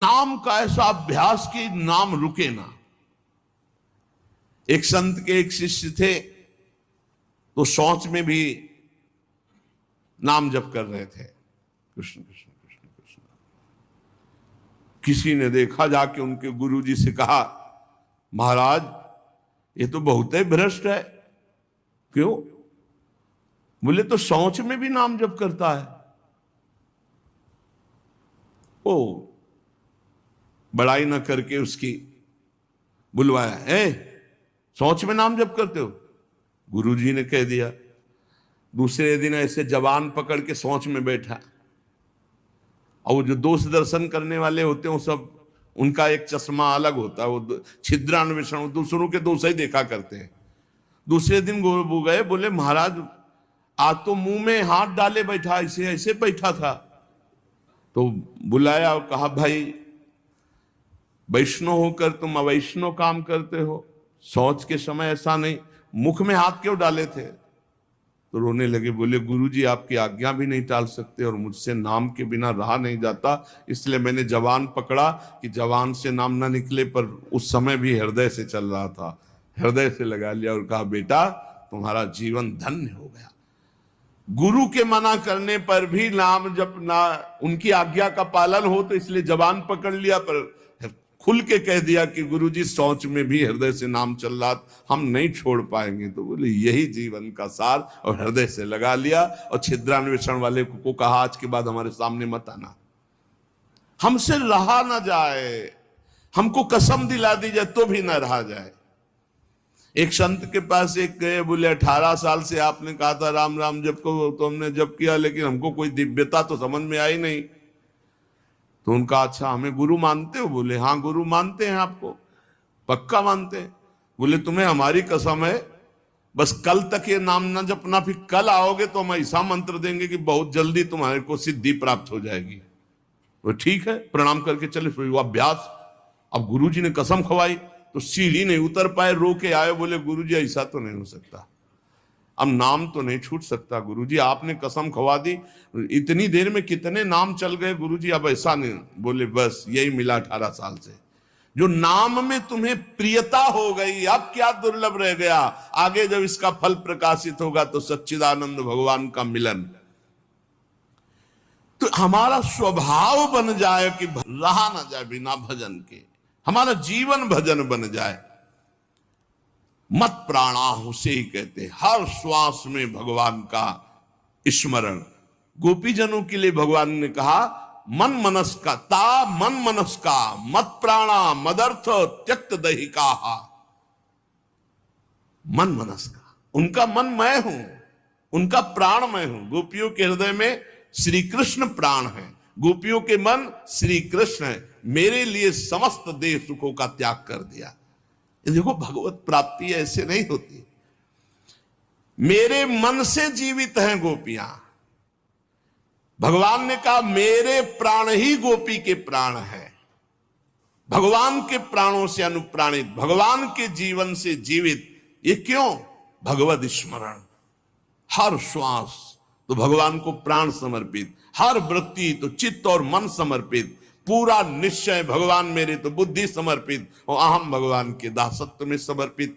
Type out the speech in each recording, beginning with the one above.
नाम का ऐसा अभ्यास कि नाम रुके ना। एक संत के एक शिष्य थे, तो शौच में भी नाम जप कर रहे थे, कृष्ण कृष्ण कृष्ण कृष्ण। किसी ने देखा, जाके उनके गुरुजी से कहा, महाराज ये तो बहुत ही भ्रष्ट है। क्यों? बोले तो शौच में भी नाम जप करता है। ओ बड़ाई ना करके उसकी बुलवाया, शौच में नाम जप करते हो? गुरुजी ने कह दिया। दूसरे दिन ऐसे जवान पकड़ के शौच में बैठा, और वो जो दोष दर्शन करने वाले होते हैं वो सब, उनका एक चश्मा अलग होता है, वो छिद्रान्वेषण, दूसरों के दोष ही देखा करते हैं। दूसरे दिन वो गए, बोले महाराज आज तो मुंह में हाथ डाले बैठा, ऐसे ऐसे बैठा था। तो बुलाया और कहा, भाई वैष्णव होकर तुम अवैष्णव काम करते हो, शौच के समय ऐसा नहीं, मुख में हाथ क्यों डाले थे? तो रोने लगे, बोले गुरुजी आपकी आज्ञा भी नहीं टाल सकते, और मुझसे नाम के बिना रहा नहीं जाता, इसलिए मैंने जवान पकड़ा कि जवान से नाम ना निकले, पर उस समय भी हृदय से चल रहा था, हृदय से लगा लिया और कहा, बेटा तुम्हारा जीवन धन्य हो गया। गुरु के मना करने पर भी नाम जब ना उनकी आज्ञा का पालन हो, तो इसलिए जवान पकड़ लिया, पर खुल के कह दिया कि गुरुजी शौच में भी हृदय से नाम चल रहा, हम नहीं छोड़ पाएंगे। तो बोले यही जीवन का सार, और हृदय से लगा लिया। और छिद्रान्वेषण वाले को कहा, आज के बाद हमारे सामने मत आना, हमसे रहा ना जाए, हमको कसम दिला दी जाए तो भी ना रहा जाए। एक संत के पास एक गए, बोले 18 साल से आपने कहा था राम राम जप को, तो हमने जप किया, लेकिन हमको कोई दिव्यता तो समझ में आई नहीं। तो उनका, अच्छा हमें गुरु मानते हो? बोले हाँ गुरु मानते हैं, आपको पक्का मानते हैं। बोले तुम्हें हमारी कसम है, बस कल तक ये नाम ना जपना, फिर कल आओगे तो हम ऐसा मंत्र देंगे कि बहुत जल्दी तुम्हारे को सिद्धि प्राप्त हो जाएगी। तो ठीक है, प्रणाम करके चले, फिर अभ्यास। अब गुरुजी ने कसम खवाई, तो सीढ़ी नहीं उतर पाए, रो के आए, बोले गुरुजी ऐसा तो नहीं हो सकता, अब नाम तो नहीं छूट सकता। गुरुजी आपने कसम खवा दी, इतनी देर में कितने नाम चल गए गुरुजी, अब ऐसा नहीं। बोले बस यही मिला 18 साल से, जो नाम में तुम्हें प्रियता हो गई, अब क्या दुर्लभ रह गया। आगे जब इसका फल प्रकाशित होगा तो सच्चिदानंद भगवान का मिलन। तो हमारा स्वभाव बन जाए कि रहा ना जाए बिना भजन के, हमारा जीवन भजन बन जाए। मत प्राणाह उसे ही कहते, हर श्वास में भगवान का स्मरण। गोपीजनों के लिए भगवान ने कहा, मन मनस का ता मन मनस का मत प्राणा मदर्थ त्यक्त दहिका। मन मनस का, उनका मन मैं हूं, उनका प्राण मैं हूं। गोपियों के हृदय में श्री कृष्ण प्राण है, गोपियों के मन श्री कृष्ण है। मेरे लिए समस्त देह सुखों का त्याग कर दिया। देखो भगवत प्राप्ति ऐसे नहीं होती। मेरे मन से जीवित हैं गोपियां। भगवान ने कहा मेरे प्राण ही गोपी के प्राण है। भगवान के प्राणों से अनुप्राणित, भगवान के जीवन से जीवित। ये क्यों? भगवद स्मरण। हर श्वास तो भगवान को प्राण समर्पित, हर वृत्ति तो चित्त और मन समर्पित, पूरा निश्चय भगवान मेरे तो बुद्धि समर्पित, और अहम भगवान के दासत्व में समर्पित।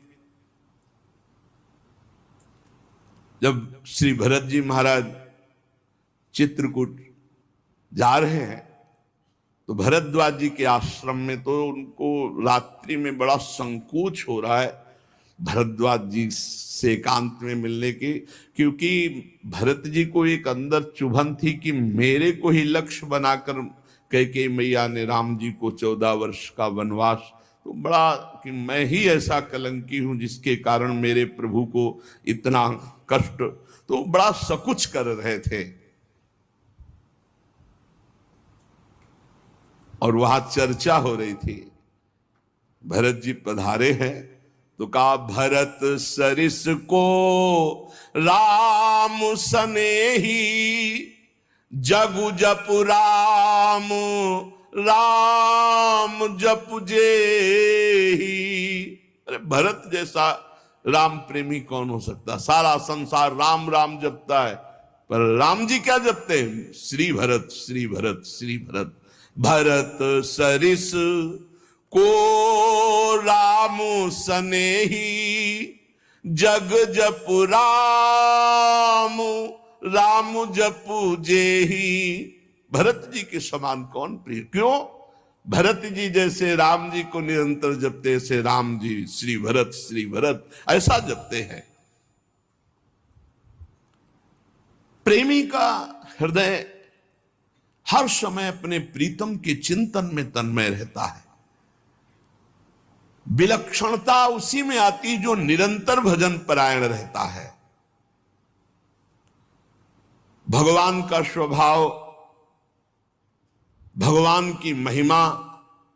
जब श्री भरत जी महाराज चित्रकूट जा रहे हैं, तो भरद्वाज जी के आश्रम में तो उनको रात्रि में बड़ा संकोच हो रहा है भरद्वाज जी से एकांत में मिलने की, क्योंकि भरत जी को एक अंदर चुभन थी कि मेरे को ही लक्ष्य बनाकर कैकेयी मैया ने राम जी को 14 वर्ष का वनवास, तो बड़ा कि मैं ही ऐसा कलंकी हूं जिसके कारण मेरे प्रभु को इतना कष्ट, तो बड़ा सकुच कर रहे थे। और वहां चर्चा हो रही थी। भरत जी पधारे हैं तो कहा, भरत सरिस को राम सनेही, जगु जप राम राम जप जेही। अरे भरत जैसा राम प्रेमी कौन हो सकता? सारा संसार राम राम जपता है, पर राम जी क्या जपते हैं? श्री भरत श्री भरत श्री भरत। भरत सरिस को राम सनेही, जग जपु राम राम जपु जेही। भरत जी के समान कौन प्रिय? क्यों? भरत जी जैसे राम जी को निरंतर जपते, ऐसे राम जी श्री भरत ऐसा जपते हैं। प्रेमी का हृदय हर समय अपने प्रीतम के चिंतन में तन्मय रहता है। विलक्षणता उसी में आती जो निरंतर भजन परायण रहता है। भगवान का स्वभाव, भगवान की महिमा,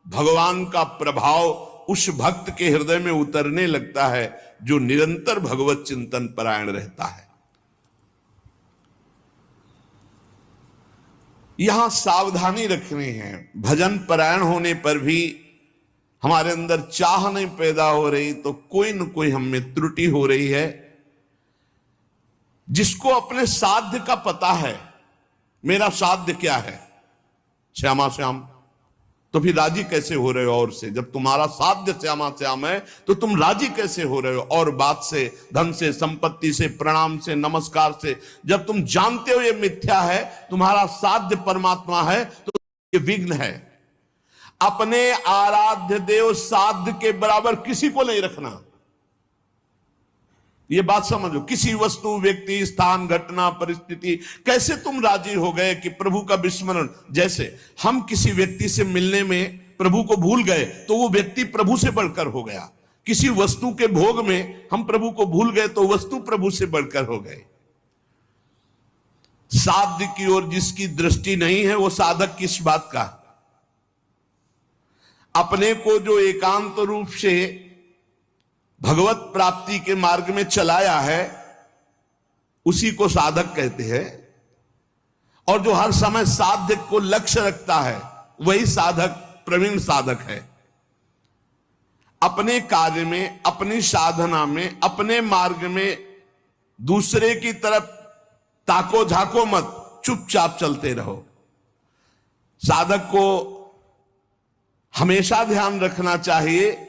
भगवान का प्रभाव उस भक्त के हृदय में उतरने लगता है जो निरंतर भगवत चिंतन परायण रहता है। यहां सावधानी रखनी है। भजन परायण होने पर भी हमारे अंदर चाह नहीं पैदा हो रही तो कोई न कोई हम में त्रुटि हो रही है। जिसको अपने साध्य का पता है, मेरा साध्य क्या है, श्यामा श्याम, तो फिर राजी कैसे हो रहे हो? और से जब तुम्हारा साध्य श्यामा श्याम है तो तुम राजी कैसे हो रहे हो? और बात से, धन से, संपत्ति से, प्रणाम से, नमस्कार से, जब तुम जानते हो ये मिथ्या है, तुम्हारा साध्य परमात्मा है, तो ये विघ्न है। अपने आराध्य देव साध्य के बराबर किसी को नहीं रखना। ये बात समझो। किसी वस्तु, व्यक्ति, स्थान, घटना, परिस्थिति, कैसे तुम राजी हो गए कि प्रभु का विस्मरण, जैसे हम किसी व्यक्ति से मिलने में प्रभु को भूल गए तो वो व्यक्ति प्रभु से बढ़कर हो गया। किसी वस्तु के भोग में हम प्रभु को भूल गए तो वस्तु प्रभु से बढ़कर हो गए। साध्य की ओर जिसकी दृष्टि नहीं है वो साधक किस बात का? अपने को जो एकांत रूप से भगवत प्राप्ति के मार्ग में चलाया है उसी को साधक कहते हैं। और जो हर समय साध्य को लक्ष्य रखता है वही साधक, प्रवीण साधक है। अपने कार्य में, अपनी साधना में, अपने मार्ग में दूसरे की तरफ ताको झाको मत, चुपचाप चलते रहो। साधक को हमेशा ध्यान रखना चाहिए,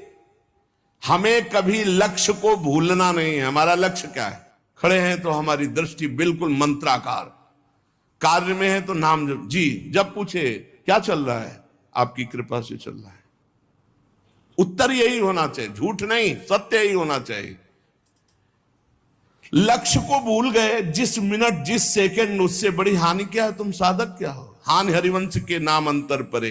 हमें कभी लक्ष्य को भूलना नहीं है। हमारा लक्ष्य क्या है? खड़े हैं तो हमारी दृष्टि बिल्कुल मंत्राकार, कार्य में है तो नाम जप। जी जब पूछे क्या चल रहा है, आपकी कृपा से चल रहा है। उत्तर यही होना चाहिए, झूठ नहीं, सत्य ही होना चाहिए। लक्ष्य को भूल गए जिस मिनट, जिस सेकंड, उससे बड़ी हानि क्या है? तुम साधक क्या हो? हानि हरिवंश के नाम अंतर परे,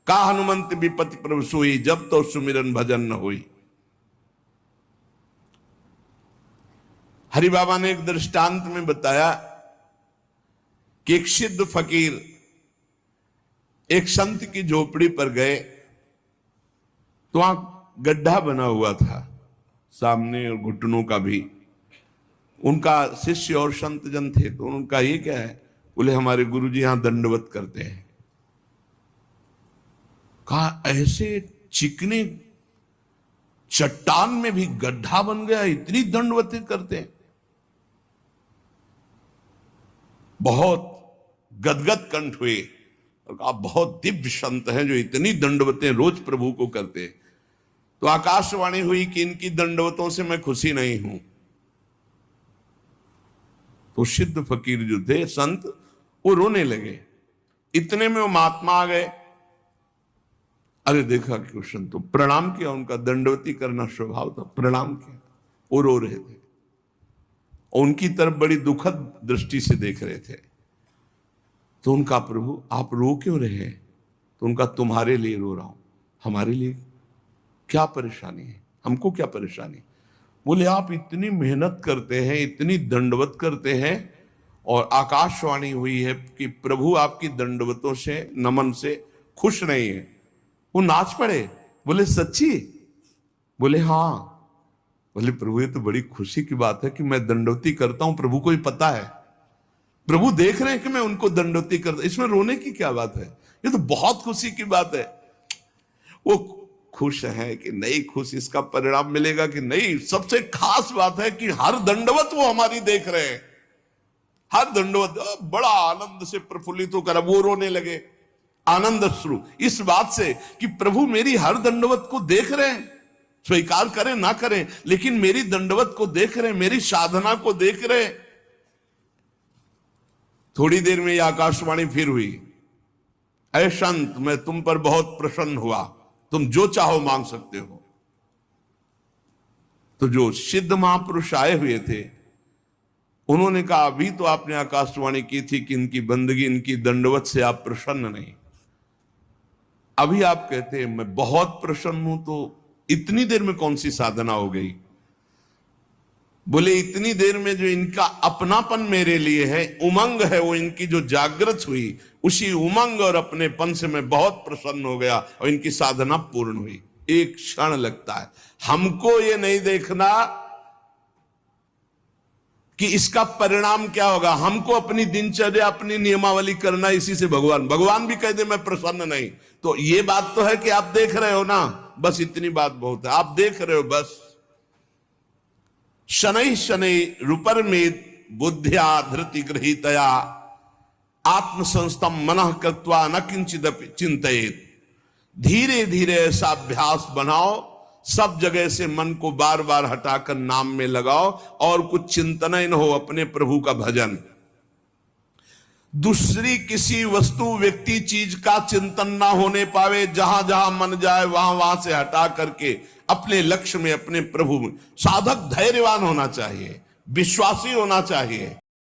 का हनुमंत विपति प्रभु सोई, जब तो सुमिरन भजन न होई। हरि बाबा ने एक दृष्टांत में बताया कि एक सिद्ध फकीर एक संत की झोपड़ी पर गए तो वहां गड्ढा बना हुआ था सामने और घुटनों का भी। उनका शिष्य और संत जन थे तो उनका ये क्या है? बोले हमारे गुरुजी यहां दंडवत करते हैं। कहा ऐसे चिकने चट्टान में भी गड्ढा बन गया, इतनी दंडवती करते हैं? बहुत गदगद कंठ हुए और कहा बहुत दिव्य संत हैं जो इतनी दंडवतें रोज प्रभु को करते। तो आकाशवाणी हुई कि इनकी दंडवतों से मैं खुशी नहीं हूं। तो सिद्ध फकीर जो थे, संत, वो रोने लगे। इतने में वो महात्मा आ गए। अरे देखा क्वेश्चन, तो प्रणाम किया, उनका दंडवती करना स्वभाव था, प्रणाम किया। वो रो रहे थे और उनकी तरफ बड़ी दुखद दृष्टि से देख रहे थे। तो उनका प्रभु आप रो क्यों रहे हैं? तो उनका तुम्हारे लिए रो रहा हूं। हमारे लिए क्या परेशानी है? हमको क्या परेशानी? बोले आप इतनी मेहनत करते हैं, इतनी दंडवत करते हैं और आकाशवाणी हुई है कि प्रभु आपकी दंडवतों से, नमन से खुश नहीं है। वो नाच पड़े। बोले सच्ची? बोले हाँ। बोले प्रभु ये तो बड़ी खुशी की बात है कि मैं दंडवती करता हूं, प्रभु को ही पता है, प्रभु देख रहे हैं कि मैं उनको दंडवती करता, इसमें रोने की क्या बात है? ये तो बहुत खुशी की बात है। वो खुश है कि नहीं खुश, इसका परिणाम मिलेगा कि नहीं। सबसे खास बात है कि हर दंडवत वो हमारी देख रहे हैं, हर दंडवत बड़ा आनंद से प्रफुल्लित होकर। अब वो रोने लगे। आनंद अश्रु इस बात से कि प्रभु मेरी हर दंडवत को देख रहे हैं, स्वीकार करें ना करें, लेकिन मेरी दंडवत को देख रहे हैं, मेरी साधना को देख रहे हैं। थोड़ी देर में यह आकाशवाणी फिर हुई, ऐ संत, मैं तुम पर बहुत प्रसन्न हुआ, तुम जो चाहो मांग सकते हो। तो जो सिद्ध महापुरुष आए हुए थे उन्होंने कहा, अभी तो आपने आकाशवाणी की थी कि इनकी बंदगी, इनकी दंडवत से आप प्रसन्न नहीं, अभी आप कहते हैं मैं बहुत प्रसन्न हूं, तो इतनी देर में कौन सी साधना हो गई? बोले इतनी देर में जो इनका अपनापन मेरे लिए है, उमंग है, वो इनकी जो जागृत हुई, उसी उमंग और अपनेपन से मैं बहुत प्रसन्न हो गया और इनकी साधना पूर्ण हुई। एक क्षण लगता है। हमको ये नहीं देखना कि इसका परिणाम क्या होगा, हमको अपनी दिनचर्या, अपनी नियमावली करना, इसी से भगवान भी कह दे मैं प्रसन्न नहीं, तो ये बात तो है कि आप देख रहे हो ना, बस इतनी बात बहुत है, आप देख रहे हो बस। शनै शनै रूपरमेद बुद्ध्या धृति गृहीतया आत्म संस्तम मनः कृत्वा न किंचित चिंतयेत। धीरे धीरे ऐसा अभ्यास बनाओ, सब जगह से मन को बार बार हटाकर नाम में लगाओ और कुछ चिंतन न हो, अपने प्रभु का भजन। दूसरी किसी वस्तु, व्यक्ति, चीज का चिंतन ना होने पावे, जहां जहां मन जाए वहां वहां से हटा करके अपने लक्ष्य में, अपने प्रभु में। साधक धैर्यवान होना चाहिए, विश्वासी होना चाहिए,